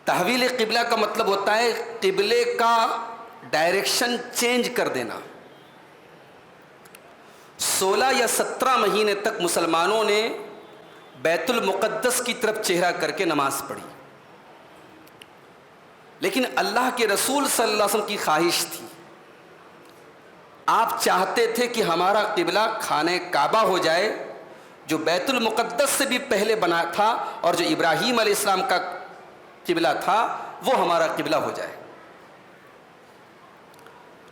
تحویل قبلہ کا مطلب ہوتا ہے قبلے کا ڈائریکشن چینج کر دینا۔ 16 یا 17 مہینے تک مسلمانوں نے بیت المقدس کی طرف چہرہ کر کے نماز پڑھی، لیکن اللہ کے رسول صلی اللہ علیہ وسلم کی خواہش تھی، آپ چاہتے تھے کہ ہمارا قبلہ خانہ کعبہ ہو جائے، جو بیت المقدس سے بھی پہلے بنا تھا اور جو ابراہیم علیہ السلام کا قبلہ تھا وہ ہمارا قبلہ ہو جائے۔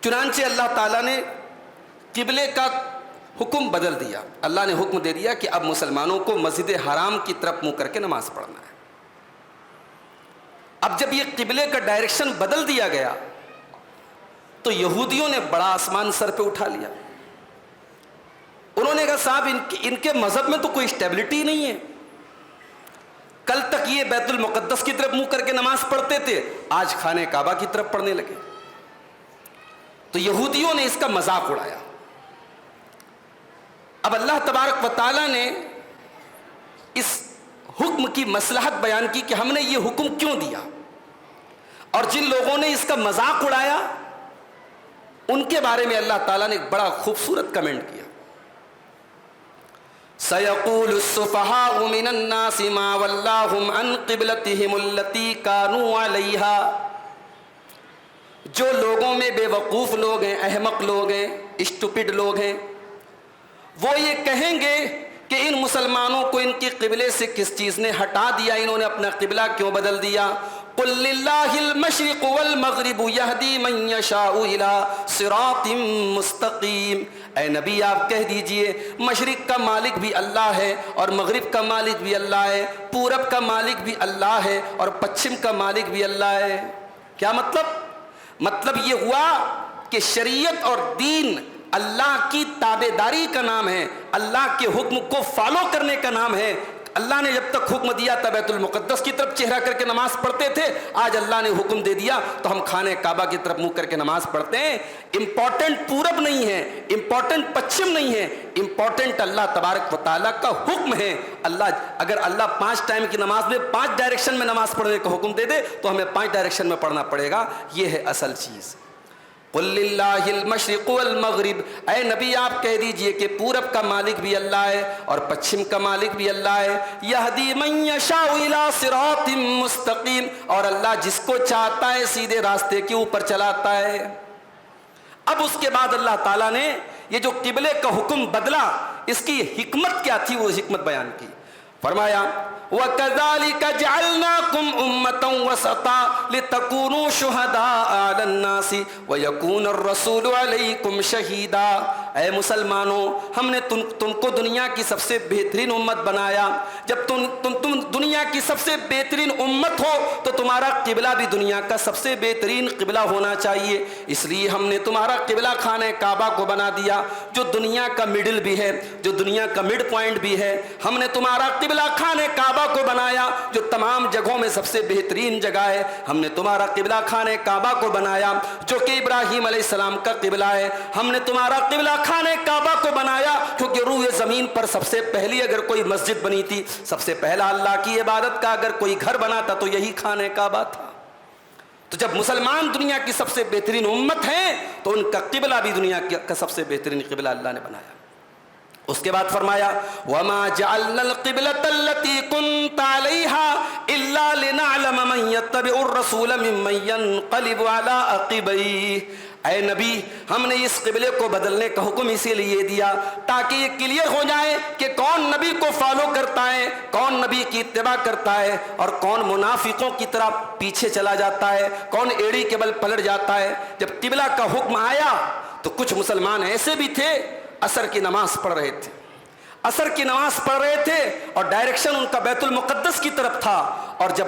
چنانچہ اللہ تعالیٰ نے قبلے کا حکم بدل دیا، اللہ نے حکم دے دیا کہ اب مسلمانوں کو مسجد حرام کی طرف منہ کر کے نماز پڑھنا ہے۔ اب جب یہ قبلے کا ڈائریکشن بدل دیا گیا تو یہودیوں نے بڑا آسمان سر پہ اٹھا لیا۔ انہوں نے کہا صاحب ان کے مذہب میں تو کوئی اسٹیبلٹی نہیں ہے، کل تک یہ بیت المقدس کی طرف منہ کر کے نماز پڑھتے تھے، آج خانہ کعبہ کی طرف پڑھنے لگے۔ تو یہودیوں نے اس کا مذاق اڑایا۔ اب اللہ تبارک و تعالیٰ نے اس حکم کی مصلحت بیان کی کہ ہم نے یہ حکم کیوں دیا، اور جن لوگوں نے اس کا مذاق اڑایا ان کے بارے میں اللہ تعالیٰ نے ایک بڑا خوبصورت کمنٹ کیا۔ سَيَقُولُ السُّفَهَاءُ مِنَ النَّاسِ مَا وَلَّاهُمْ عَنْ قِبْلَتِهِمُ الَّتِي كَانُوا عَلَيْهَا، جو لوگوں میں بے وقوف لوگ ہیں، احمق لوگ ہیں، اسٹوپڈ لوگ ہیں، وہ یہ کہیں گے کہ ان مسلمانوں کو ان کی قبلے سے کس چیز نے ہٹا دیا، انہوں نے اپنا قبلہ کیوں بدل دیا۔ قُلْ لِلَّهِ الْمَشْرِقُ وَالْمَغْرِبُ يَهْدِي مَن يَشَاءُ إِلَىٰ صِرَاطٍ مُسْتَقِيمٍ، اے نبی آپ کہہ دیجئے مشرق کا مالک بھی اللہ ہے اور مغرب کا مالک بھی اللہ ہے، پورب کا مالک بھی اللہ ہے اور پچھم کا مالک بھی اللہ ہے۔ کیا مطلب یہ ہوا کہ شریعت اور دین اللہ کی تابعداری کا نام ہے، اللہ کے حکم کو فالو کرنے کا نام ہے۔ اللہ نے جب تک حکم دیا تھا بیت المقدس کی طرف چہرہ کر کے نماز پڑھتے تھے، آج اللہ نے حکم دے دیا تو ہم خانہ کعبہ کی طرف منہ کر کے نماز پڑھتے ہیں۔ امپورٹنٹ پورب نہیں ہے، امپورٹنٹ پچھم نہیں ہے، امپورٹنٹ اللہ تبارک و تعالیٰ کا حکم ہے۔ اگر اللہ 5 ٹائم کی نماز میں 5 ڈائریکشن میں نماز پڑھنے کا حکم دے دے تو ہمیں 5 ڈائریکشن میں پڑھنا پڑے گا، یہ ہے اصل چیز۔ قُلْ لِلَّهِ الْمَشْرِقُ وَالْمَغْرِبُ، اے نبی آپ کہہ دیجئے کہ پورب کا مالک بھی اللہ ہے اور پچھم کا مالک بھی اللہ ہے۔ يَهْدِي مَن يَشَاءُ إِلَىٰ صِرَاطٍ مُسْتَقِيمٍ، اور اللہ جس کو چاہتا ہے سیدھے راستے کے اوپر چلاتا ہے۔ اب اس کے بعد اللہ تعالیٰ نے یہ جو قبلے کا حکم بدلا، اس کی حکمت کیا تھی وہ حکمت بیان کی۔ فرمایا وَكَذَلِكَ جَعَلْنَاكُمْ أُمَّةً وَسَطًا لِتَكُونُوا شُهَدَاءَ عَلَى النَّاسِ وَيَكُونَ الرَّسُولُ عَلَيْكُمْ شَهِيدًا، اے مسلمانوں ہم نے تم کو دنیا کی سب سے بہترین امت بنایا۔ جب تم دنیا کی سب سے بہترین امت ہو تو تمہارا قبلہ بھی دنیا کا سب سے بہترین قبلہ ہونا چاہیے، اس لیے ہم نے تمہارا قبلہ خانہ کعبہ کو بنا دیا، جو دنیا کا مڈل بھی ہے، جو دنیا کا مڈ پوائنٹ بھی ہے۔ ہم نے تمہارا قبلہ خانہ کعبہ کو بنایا جو تمام جگہوں میں سب سے بہترین جگہ ہے۔ ہم نے تمہارا قبلہ خانہ کعبہ کو بنایا جو کہ ابراہیم علیہ السلام کا قبلہ ہے۔ ہم نے تمہارا قبلہ خانہ کعبہ کو بنایا کیونکہ روئے زمین پر سب سے پہلی اگر کوئی مسجد بنی تھی، سب سے پہلا اللہ کی عبادت کا اگر کوئی گھر بنا تھا تو یہی خانہ کعبہ تھا۔ تو جب مسلمان دنیا کی سب سے بہترین امت ہیں تو ان کا قبلہ بھی دنیا کا سب سے بہترین قبلہ اللہ نے بنایا۔ اس کے بعد فرمایا وَمَا جَعَلْنَا الْقِبْلَةَ الَّتِي كُنْتَ عَلَيْهَا إِلَّا لِنَعْلَمَ مَنْ يَتَّبِعُ الرَّسُولَ مِمَّنْ يَنْقَلِبُ عَلَىٰ عَقِبَيْهِ، اے نبی ہم نے اس قبلے کو بدلنے کا حکم اسی لیے دیا تاکہ یہ کلیئر ہو جائے کہ کون نبی کو فالو کرتا ہے، کون نبی کی اتباع کرتا ہے اور کون منافقوں کی طرح پیچھے چلا جاتا ہے، کون ایڑی کے بل پلٹ جاتا ہے۔ جب قبلہ کا حکم آیا تو کچھ مسلمان ایسے بھی تھے عصر کی نماز پڑھ رہے تھے اور ڈائریکشن ان کا بیت المقدس کی طرف تھا، اور جب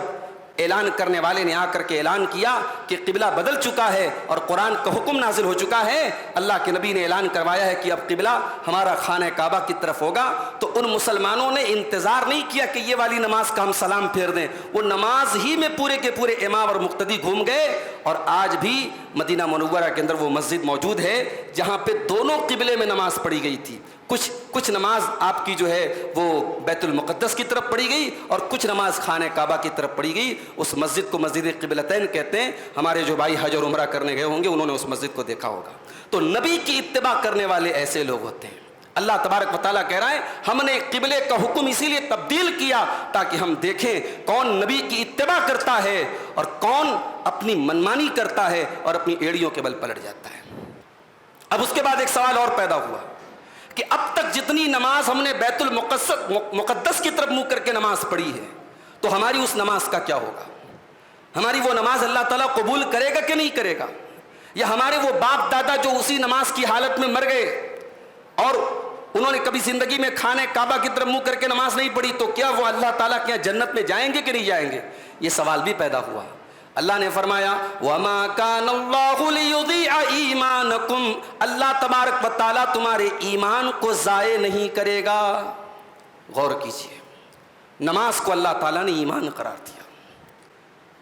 اعلان کرنے والے نے آ کر کے اعلان کیا کہ قبلہ بدل چکا ہے اور قرآن کا حکم نازل ہو چکا ہے، اللہ کے نبی نے اعلان کروایا ہے کہ اب قبلہ ہمارا خانہ کعبہ کی طرف ہوگا، تو ان مسلمانوں نے انتظار نہیں کیا کہ یہ والی نماز کا ہم سلام پھیر دیں، وہ نماز ہی میں پورے کے پورے امام اور مقتدی گھوم گئے۔ اور آج بھی مدینہ منورہ کے اندر وہ مسجد موجود ہے جہاں پہ دونوں قبلے میں نماز پڑھی گئی تھی، کچھ نماز آپ کی جو ہے وہ بیت المقدس کی طرف پڑھی گئی اور کچھ نماز خانہ کعبہ کی طرف پڑھی گئی. اس مسجد کو مسجد قبلتین کہتے ہیں. ہمارے جو بھائی حج اور عمرہ کرنے گئے ہوں گے انہوں نے اس مسجد کو دیکھا ہوگا. تو نبی کی اتباع کرنے والے ایسے لوگ ہوتے ہیں. اللہ تبارک و تعالیٰ کہہ رہا ہے ہم نے قبلے کا حکم اسی لیے تبدیل کیا تاکہ ہم دیکھیں کون نبی کی اتباع کرتا ہے اور کون اپنی منمانی کرتا ہے اور اپنی ایڑیوں کے بل پلٹ جاتا ہے. اب اس کے بعد ایک سوال اور پیدا ہوا کہ اب تک جتنی نماز ہم نے بیت المقدس کی طرف منہ کر کے نماز پڑھی ہے تو ہماری اس نماز کا کیا ہوگا؟ ہماری وہ نماز اللہ تعالیٰ قبول کرے گا کہ نہیں کرے گا؟ یا ہمارے وہ باپ دادا جو اسی نماز کی حالت میں مر گئے اور انہوں نے کبھی زندگی میں خانہ کعبہ کی طرف منہ کر کے نماز نہیں پڑھی تو کیا وہ اللہ تعالیٰ کے جنت میں جائیں گے کہ نہیں جائیں گے؟ یہ سوال بھی پیدا ہوا. اللہ نے فرمایا وَمَا كَانَ اللَّهُ لِيُضِيعَ إِيمَانَكُمْ, اللہ تبارک و تعالیٰ تمہارے ایمان کو ضائع نہیں کرے گا. غور کیجئے, نماز کو اللہ تعالیٰ نے ایمان قرار دیا.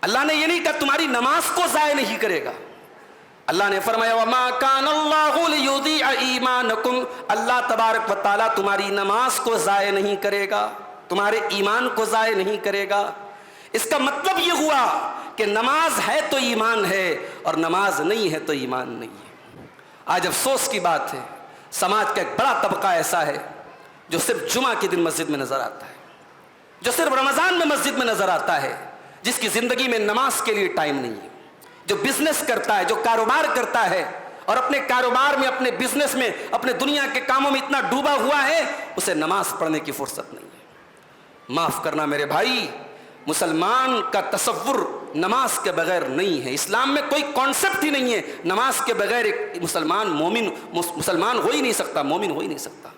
اللہ نے یہ نہیں کہا تمہاری نماز کو ضائع نہیں کرے گا. اللہ نے فرمایا وَمَا كَانَ اللَّهُ لِيُضِيعَ إِيمَانَكُمْ, اللہ تبارک و تعالیٰ تمہاری نماز کو ضائع نہیں کرے گا, تمہارے ایمان کو ضائع نہیں کرے گا. اس کا مطلب یہ ہوا کہ نماز ہے تو ایمان ہے اور نماز نہیں ہے تو ایمان نہیں ہے. آج افسوس کی بات ہے سماج کا ایک بڑا طبقہ ایسا ہے جو صرف جمعہ کے دن مسجد میں نظر آتا ہے, جو صرف رمضان میں مسجد میں نظر آتا ہے, جس کی زندگی میں نماز کے لیے ٹائم نہیں ہے, جو بزنس کرتا ہے, جو کاروبار کرتا ہے اور اپنے کاروبار میں, اپنے بزنس میں, اپنے دنیا کے کاموں میں اتنا ڈوبا ہوا ہے اسے نماز پڑھنے کی فرصت نہیں ہے. معاف کرنا میرے بھائی, مسلمان کا تصور نماز کے بغیر نہیں ہے. اسلام میں کوئی کانسیپٹ ہی نہیں ہے نماز کے بغیر ایک مسلمان ہو ہی نہیں سکتا, مومن ہو ہی نہیں سکتا.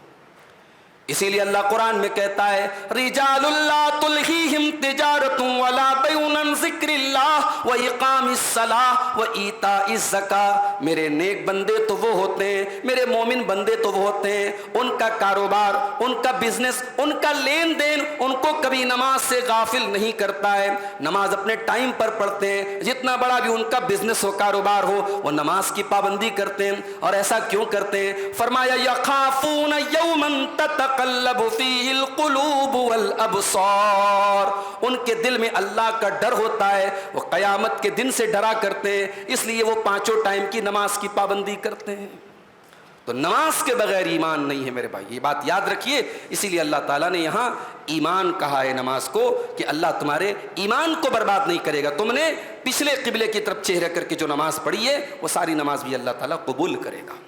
اسی لیے اللہ قرآن میں کہتا ہے رجال لا تلہیہم تجارت ولا بیع عن ذکر اللہ واقام الصلاۃ وایتاء الزکاۃ. میرے نیک بندے تو وہ ہوتے ہیں, میرے مومن بندے تو وہ ہوتے ہیں, ان کا کاروبار, ان کا بزنس, ان کا لین دین ان کو کبھی نماز سے غافل نہیں کرتا ہے. نماز اپنے ٹائم پر پڑھتے ہیں, جتنا بڑا بھی ان کا بزنس ہو, کاروبار ہو, وہ نماز کی پابندی کرتے ہیں. اور ایسا کیوں کرتے ہیں؟ فرمایا یخافون یوما تتقلب فیہ القلوب والابصار, ان کے دل میں اللہ کا ڈر ہوتا ہے, وہ قیامت کے دن سے ڈرا کرتے ہیں, اس لیے وہ پانچوں ٹائم کی نماز کی پابندی کرتے ہیں. تو نماز کے بغیر ایمان نہیں ہے میرے بھائی, یہ بات یاد رکھیے. اسی لیے اللہ تعالیٰ نے یہاں ایمان کہا ہے نماز کو کہ اللہ تمہارے ایمان کو برباد نہیں کرے گا. تم نے پچھلے قبلے کی طرف چہرہ کر کے جو نماز پڑھی ہے وہ ساری نماز بھی اللہ تعالیٰ قبول کرے گا.